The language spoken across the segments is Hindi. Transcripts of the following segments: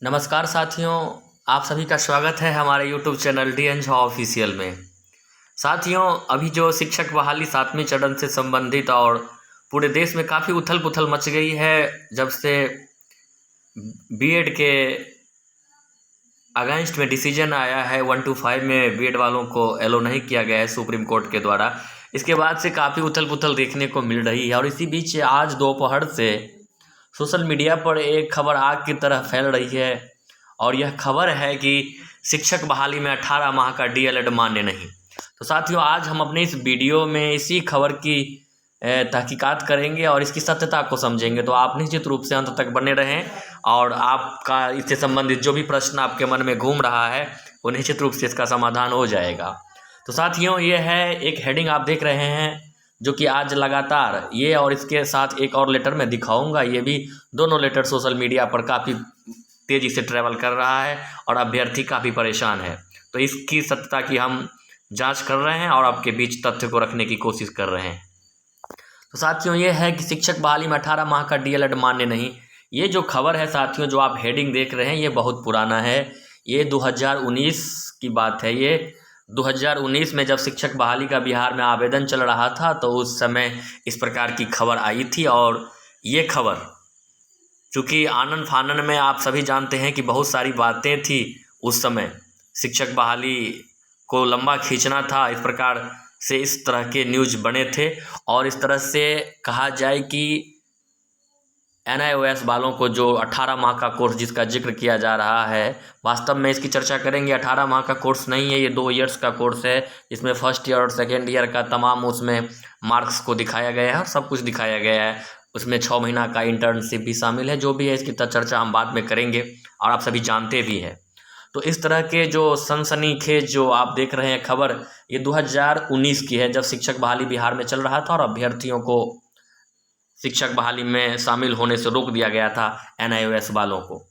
नमस्कार साथियों, आप सभी का स्वागत है हमारे YouTube channel DN Jha official में। साथियों, अभी जो शिक्षक बहाली 7वें चरण से संबंधित और पूरे देश में काफ़ी उथल पुथल मच गई है जब से बीएड के अगेंस्ट में डिसीजन आया है 1 to 5 में बीएड वालों को एलो नहीं किया गया है सुप्रीम कोर्ट के द्वारा। इसके बाद से काफ़ी उथल पुथल देखने को मिल रही है और इसी बीच आज दोपहर से सोशल मीडिया पर एक खबर आग की तरह फैल रही है और यह खबर है कि शिक्षक बहाली में 18 माह का डीएलएड मान्य नहीं। तो साथियों, आज हम अपने इस वीडियो में इसी खबर की तहकीकात करेंगे और इसकी सत्यता को समझेंगे। तो आप निश्चित रूप से अंत तक बने रहें और आपका इससे संबंधित जो भी प्रश्न आपके मन में घूम रहा है वो निश्चित रूप से इसका समाधान हो जाएगा। तो साथियों, ये है एक हेडिंग आप देख रहे हैं जो कि आज लगातार ये और इसके साथ एक और लेटर मैं दिखाऊंगा। ये भी दोनों लेटर सोशल मीडिया पर काफ़ी तेज़ी से ट्रैवल कर रहा है और अभ्यर्थी काफ़ी परेशान है। तो इसकी सत्यता की हम जांच कर रहे हैं और आपके बीच तथ्य को रखने की कोशिश कर रहे हैं। तो साथियों, ये है कि शिक्षक बहाली में 18 माह का डीएलएड मान्य नहीं। ये जो खबर है साथियों, जो आप हेडिंग देख रहे हैं, ये बहुत पुराना है। ये 2019 की बात है। ये 2019 में जब शिक्षक बहाली का बिहार में आवेदन चल रहा था तो उस समय इस प्रकार की खबर आई थी। और ये खबर चूँकि आनन फानन में आप सभी जानते हैं कि बहुत सारी बातें थी उस समय, शिक्षक बहाली को लंबा खींचना था, इस प्रकार से इस तरह के न्यूज बने थे। और इस तरह से कहा जाए कि NIOS वालों को जो 18 माह का कोर्स जिसका जिक्र किया जा रहा है, वास्तव में इसकी चर्चा करेंगे। 18 माह का कोर्स नहीं है, ये 2 ईयर्स का कोर्स है। इसमें फर्स्ट ईयर और सेकेंड ईयर का तमाम उसमें मार्क्स को दिखाया गया है और सब कुछ दिखाया गया है। उसमें 6 महीना का इंटर्नशिप भी शामिल है। जो भी है इसकी चर्चा हम बाद में करेंगे और आप सभी जानते भी हैं। तो इस तरह के जो सनसनीखेज जो आप देख रहे हैं खबर, ये 2019 की है जब शिक्षक बहाली बिहार में चल रहा था और अभ्यर्थियों को शिक्षक बहाली में शामिल होने से रोक दिया गया था NIOS वालों को।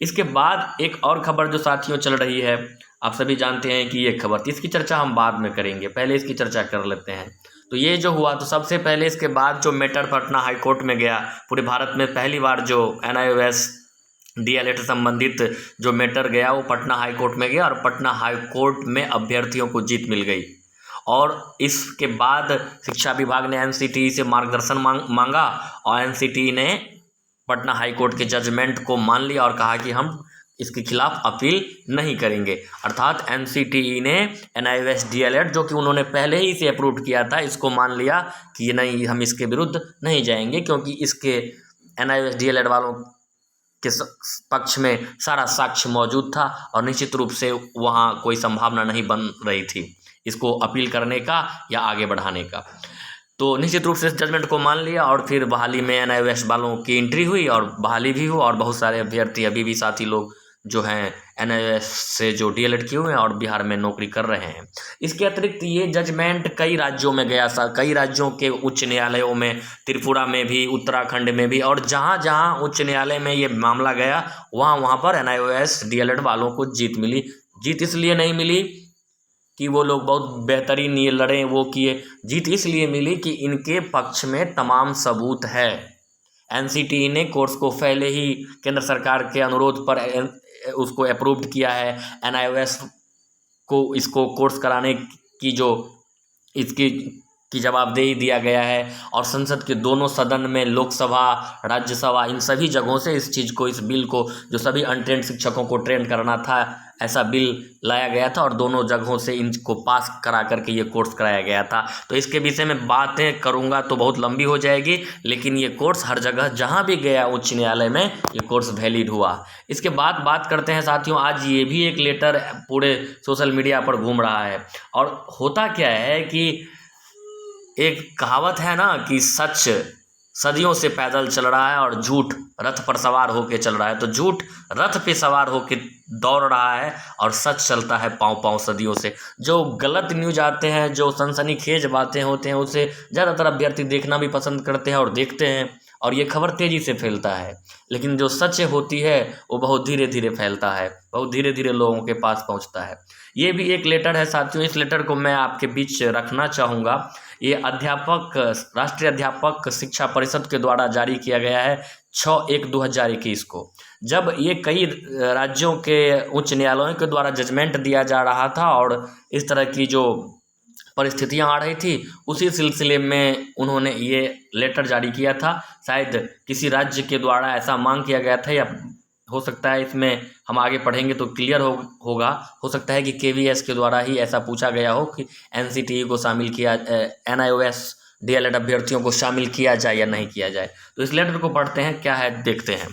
इसके बाद एक और खबर जो साथियों चल रही है, आप सभी जानते हैं कि ये खबर थी, इसकी चर्चा हम बाद में करेंगे, पहले इसकी चर्चा कर लेते हैं। तो ये जो हुआ, तो सबसे पहले इसके बाद जो मैटर पटना हाई कोर्ट में गया, पूरे भारत में पहली बार जो NIOS डीएलएड से संबंधित जो मैटर गया वो पटना हाई कोर्ट में गया और पटना हाई कोर्ट में अभ्यर्थियों को जीत मिल गई। और इसके बाद शिक्षा विभाग ने NCTE से मार्गदर्शन मांगा और NCTE ने पटना हाई कोर्ट के जजमेंट को मान लिया और कहा कि हम इसके खिलाफ अपील नहीं करेंगे। अर्थात NCTE ने NIOS डीएलएड जो कि उन्होंने पहले ही से अप्रूव किया था, इसको मान लिया कि नहीं, हम इसके विरुद्ध नहीं जाएंगे, क्योंकि इसके NIOS डीएलएड वालों के पक्ष में सारा साक्ष्य मौजूद था और निश्चित रूप से वहाँ कोई संभावना नहीं बन रही थी इसको अपील करने का या आगे बढ़ाने का। तो निश्चित रूप से इस जजमेंट को मान लिया और फिर बहाली में NIOS वालों की एंट्री हुई और बहाली भी हुआ और बहुत सारे अभ्यर्थी अभी भी साथी लोग जो हैं NIOS से जो डीएलएड किए हुए हैं और बिहार में नौकरी कर रहे हैं। इसके अतिरिक्त ये जजमेंट कई राज्यों में गया, कई राज्यों के उच्च न्यायालयों में, त्रिपुरा में भी, उत्तराखंड में भी, और जहाँ जहाँ उच्च न्यायालय में ये मामला गया वहाँ पर NIOS डीएलएड वालों को जीत मिली। जीत इसलिए नहीं मिली कि वो लोग बहुत बेहतरीन ये लड़े वो किए, जीत इसलिए मिली कि इनके पक्ष में तमाम सबूत है। NCTE ने कोर्स को पहले ही केंद्र सरकार के अनुरोध पर उसको अप्रूव्ड किया है। NIOS को इसको कोर्स कराने की जो इसकी जवाबदेही दिया गया है और संसद के दोनों सदन में, लोकसभा, राज्यसभा, इन सभी जगहों से इस चीज़ को, इस बिल को, जो सभी अनट्रेंड शिक्षकों को ट्रेन करना था, ऐसा बिल लाया गया था और दोनों जगहों से इनको पास करा करके ये कोर्स कराया गया था। तो इसके विषय में बातें करूंगा तो बहुत लंबी हो जाएगी, लेकिन ये कोर्स हर जगह जहां भी गया उच्च न्यायालय में ये कोर्स वैलिड हुआ। इसके बाद बात करते हैं साथियों, आज ये भी एक लेटर पूरे सोशल मीडिया पर घूम रहा है। और होता क्या है कि एक कहावत है ना कि सच सदियों से पैदल चल रहा है और झूठ रथ पर सवार होकर चल रहा है। तो झूठ रथ पे सवार होकर दौड़ रहा है और सच चलता है पाँव पाँव सदियों से। जो गलत न्यूज आते हैं, जो सनसनीखेज बातें होते हैं, उसे ज़्यादातर अभ्यर्थी देखना भी पसंद करते हैं और देखते हैं और ये खबर तेज़ी से फैलता है। लेकिन जो सच होती है वो बहुत धीरे धीरे फैलता है, बहुत धीरे धीरे लोगों के पास पहुंचता है। ये भी एक लेटर है साथियों, इस लेटर को मैं आपके बीच रखना चाहूँगा। ये राष्ट्रीय अध्यापक शिक्षा परिषद के द्वारा जारी किया गया है 6/1/2021 को। जब ये कई राज्यों के उच्च न्यायालयों के द्वारा जजमेंट दिया जा रहा था और इस तरह की जो परिस्थितियां आ रही थी, उसी सिलसिले में उन्होंने ये लेटर जारी किया था। शायद किसी राज्य के द्वारा ऐसा मांग किया गया था, या हो सकता है इसमें हम आगे पढ़ेंगे तो क्लियर होगा। हो सकता है कि केवीएस के द्वारा ही ऐसा पूछा गया हो कि एनसीटीई को शामिल किया, एनआईओएस डीएलएड अभ्यर्थियों को शामिल किया जाए या नहीं किया जाए। तो इस लेटर को पढ़ते हैं, क्या है देखते हैं।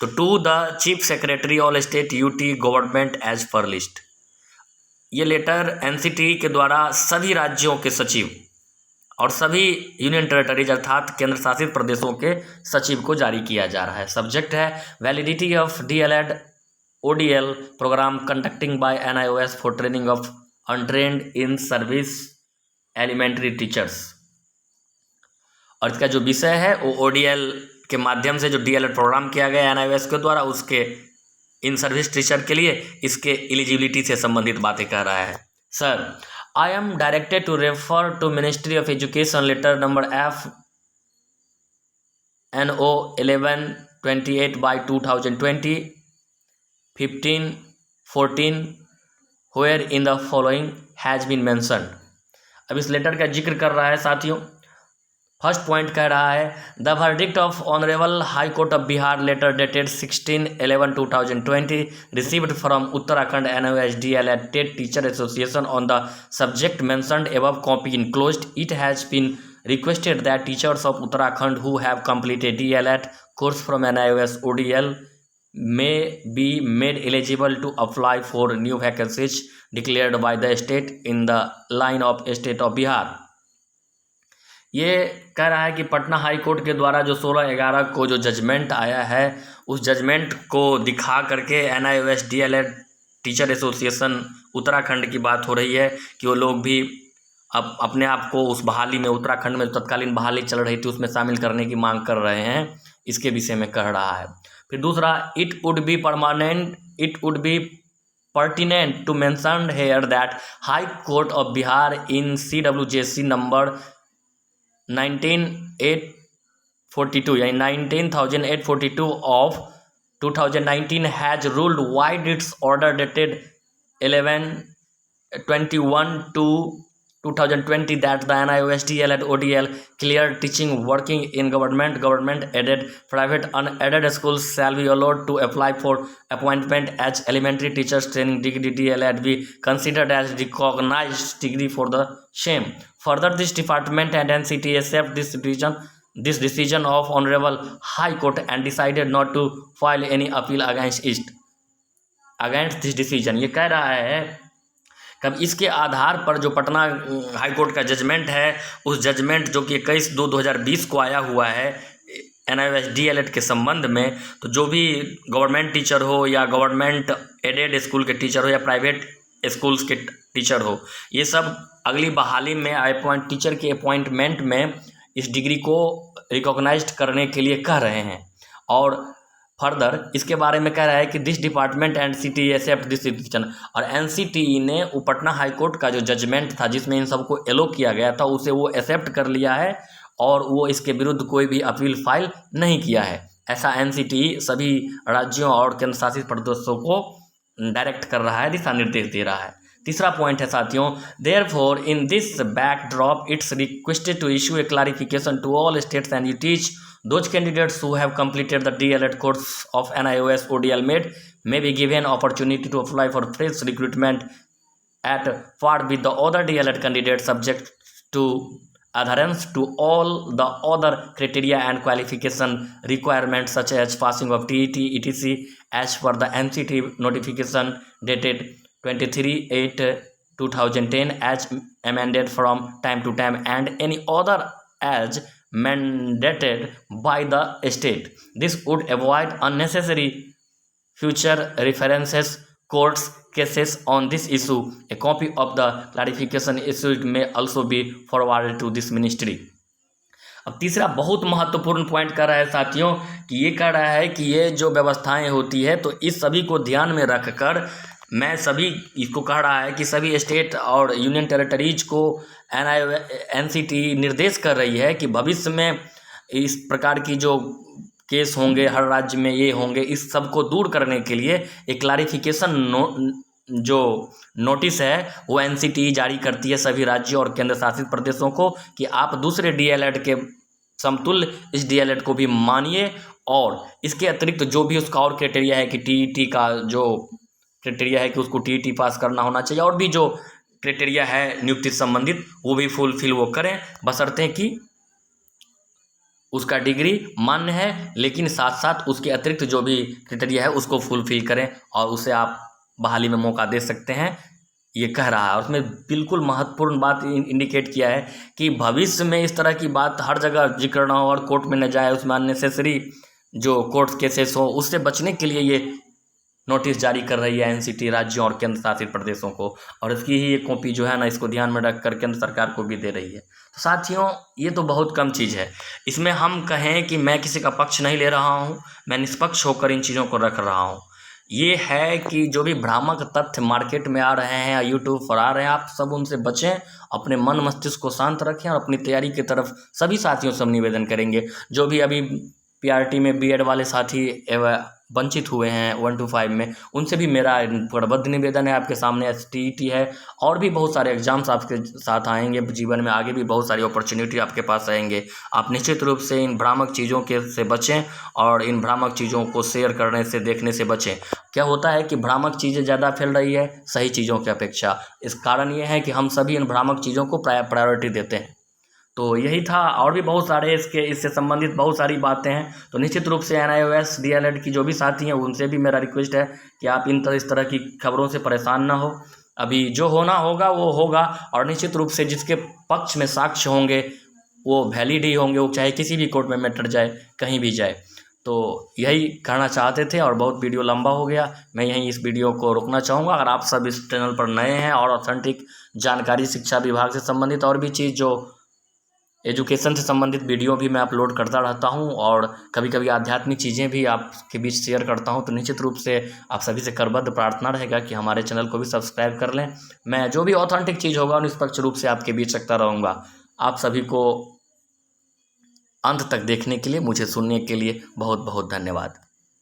तो to the chief secretary all state UT government as per list, ये लेटर एनसीटीई के द्वारा सभी राज्यों के सचिव और सभी यूनियन टेरिटरीज अर्थात केंद्र शासित प्रदेशों के सचिव को जारी किया जा रहा है। सब्जेक्ट है validity of DElEd ODL programme conducting by NIOS for training of untrained in service elementary teachers. और इसका जो विषय है वो ओडीएल के माध्यम से जो डीएलएड प्रोग्राम किया गया एनआईओएस के द्वारा, उसके इन सर्विस टीचर के लिए इसके एलिजिबिलिटी से संबंधित बातें कह रहा है। Sir, I am directed to refer to Ministry of Education letter number FNO 1128 by 2020 1514 where in the following has been mentioned। अब इस लेटर का जिक्र कर रहा है साथियों। फर्स्ट पॉइंट कह रहा है the verdict of honourable high court of Bihar letter dated 16/11/2020 received from Uttarakhand NOS DElEd TET teacher association on the subject mentioned above copy enclosed. It has been requested that teachers of Uttarakhand who have completed DLED course from NIOS ODL may be made eligible to apply for new vacancies declared by the state in the line of state of Bihar। ये कह रहा है कि पटना हाई कोर्ट के द्वारा जो 16/11 को जो जजमेंट आया है, उस जजमेंट को दिखा करके NIOS DElEd teacher association Uttarakhand की बात हो रही है कि वो लोग भी अब अपने आप को उस बहाली में, उत्तराखंड में तत्कालीन बहाली चल रही थी उसमें शामिल करने की मांग कर रहे हैं, इसके विषय में कह रहा है। फिर दूसरा, it would be pertinent to mention here that high court of Bihar in CWJC number 19842 यानी 19842 of 2019 has ruled vide its order dated 11/21/2020 that the NIOS DLED ODL clear teaching working in government aided private unaided schools shall be allowed to apply for appointment as elementary teachers training degree DLED be considered as recognized degree for the same। Further, this department and NCT accept this decision of Honorable High Court and decided not to file any appeal against this decision। ये कह रहा है कब इसके आधार पर जो पटना हाई कोर्ट का जजमेंट है, उस जजमेंट जो कि 21/2/2020 को आया हुआ है एनआईओएस डीएलएड के संबंध में, तो जो भी गवर्नमेंट टीचर हो या गवर्नमेंट एडेड स्कूल के टीचर हो या प्राइवेट स्कूल्स के टीचर हो, ये सब अगली बहाली में टीचर के अपॉइंटमेंट में इस डिग्री को रिकॉग्नाइज्ड करने के लिए कह रहे हैं। और फर्दर इसके बारे में कह रहा है कि this department NCT accept this decision, और एनसीटी ने पटना हाई कोर्ट का जो जजमेंट था जिसमें इन सबको एलो किया गया था, उसे वो एक्सेप्ट कर लिया है और वो इसके विरुद्ध कोई भी अपील फाइल नहीं किया है। ऐसा एनसीटी सभी राज्यों और केंद्र शासित प्रदेशों को डायरेक्ट कर रहा है, दिशा निर्देश दे रहा है। तीसरा पॉइंट है साथियों, therefore in this backdrop it's requested to issue a clarification to all states and UTs those candidates who have completed the DLED course of NIOS ODL may be given opportunity to apply for fresh recruitment at par with the other DLED candidates subject to adherence to all the other criteria and qualification requirements such as passing of TET, etc. as per the NCT notification dated 23/8/2010 as amended from time to time and any other as mandated by the state। This would avoid unnecessary future references courts cases on this issue। A copy of the clarification issued may also be forwarded to this ministry। अब तीसरा बहुत महत्वपूर्ण पॉइंट कर रहा है साथियों कि ये कह रहा है कि ये जो व्यवस्थाएं होती है तो इस सभी को ध्यान में रखकर मैं सभी इसको कह रहा है कि सभी स्टेट और यूनियन टेरिटरीज को एनसीटी निर्देश कर रही है कि भविष्य में इस प्रकार की जो केस होंगे हर राज्य में, ये होंगे, इस सब को दूर करने के लिए एक क्लैरिफिकेशन जो नोटिस है वो एनसीटीई जारी करती है सभी राज्यों और केंद्र शासित प्रदेशों को कि आप दूसरे डीएलएड के समतुल्य इस डीएलएड को भी मानिए, और इसके अतिरिक्त जो भी उसका और क्राइटेरिया है कि टीईटी का जो क्राइटेरिया है कि उसको टीईटी पास करना होना चाहिए, और भी जो क्राइटेरिया है नियुक्ति से संबंधित वो भी फुलफिल वो करें, बशर्ते कि उसका डिग्री मान्य है, लेकिन साथ साथ उसके अतिरिक्त जो भी क्राइटेरिया है उसको फुलफिल करें और उसे आप बहाली में मौका दे सकते हैं, ये कह रहा है। और उसमें बिल्कुल महत्वपूर्ण बात इंडिकेट किया है कि भविष्य में इस तरह की बात हर जगह जिक्र ना हो और कोर्ट में न जाए, उसमें अननेसेसरी जो कोर्ट केसेस हो, उससे बचने के लिए ये नोटिस जारी कर रही है एनसीटी राज्यों और केंद्र शासित प्रदेशों को, और इसकी ही एक कॉपी जो है ना इसको ध्यान में रखकर केंद्र सरकार को भी दे रही है। तो साथियों, ये तो बहुत कम चीज़ है। इसमें हम कहें कि मैं किसी का पक्ष नहीं ले रहा हूँ, मैं निष्पक्ष होकर इन चीज़ों को रख रहा हूँ। ये है कि जो भी भ्रामक तथ्य मार्केट में आ रहे हैं या यूट्यूब पर आ रहे हैं, आप सब उनसे बचें, अपने मन मस्तिष्क को शांत रखें और अपनी तैयारी की तरफ सभी साथियों से हम निवेदन करेंगे। जो भी अभी पीआरटी में बीएड वाले साथी वंचित हुए हैं 1 to 5 में, उनसे भी मेरा प्रबद्ध निवेदन है आपके सामने। एसटीईटी है और भी बहुत सारे एग्जाम्स आपके साथ आएंगे जीवन में, आगे भी बहुत सारी अपॉर्चुनिटी आपके पास आएंगे। आप निश्चित रूप से इन भ्रामक चीज़ों के से बचें और इन भ्रामक चीज़ों को शेयर करने से, देखने से बचें। क्या होता है कि भ्रामक चीज़ें ज़्यादा फैल रही है सही चीज़ों की अपेक्षा। इस कारण ये है कि हम सभी इन भ्रामक चीज़ों को प्रायोरिटी देते हैं। तो यही था, और भी बहुत सारे इससे संबंधित बहुत सारी बातें हैं। तो निश्चित रूप से NIOS डीएलएड की जो भी साथी हैं उनसे भी मेरा रिक्वेस्ट है कि आप इस तरह की खबरों से परेशान ना हो। अभी जो होना होगा वो होगा, और निश्चित रूप से जिसके पक्ष में साक्ष्य होंगे वो वैलिड ही होंगे, वो चाहे किसी भी कोर्ट में मैटर जाए, कहीं भी जाए। तो यही कहना चाहते थे, और बहुत वीडियो लंबा हो गया, मैं यहीं इस वीडियो को रोकना चाहूँगा। अगर आप सब इस चैनल पर नए हैं और ऑथेंटिक जानकारी शिक्षा विभाग से संबंधित और भी चीज़ जो एजुकेशन से संबंधित वीडियो भी मैं अपलोड करता रहता हूं, और कभी कभी आध्यात्मिक चीज़ें भी आपके बीच शेयर करता हूं, तो निश्चित रूप से आप सभी से करबद्ध प्रार्थना रहेगा कि हमारे चैनल को भी सब्सक्राइब कर लें। मैं जो भी ऑथेंटिक चीज़ होगा निष्पक्ष रूप से आपके बीच रखता रहूँगा। आप सभी को अंत तक देखने के लिए, मुझे सुनने के लिए बहुत बहुत धन्यवाद।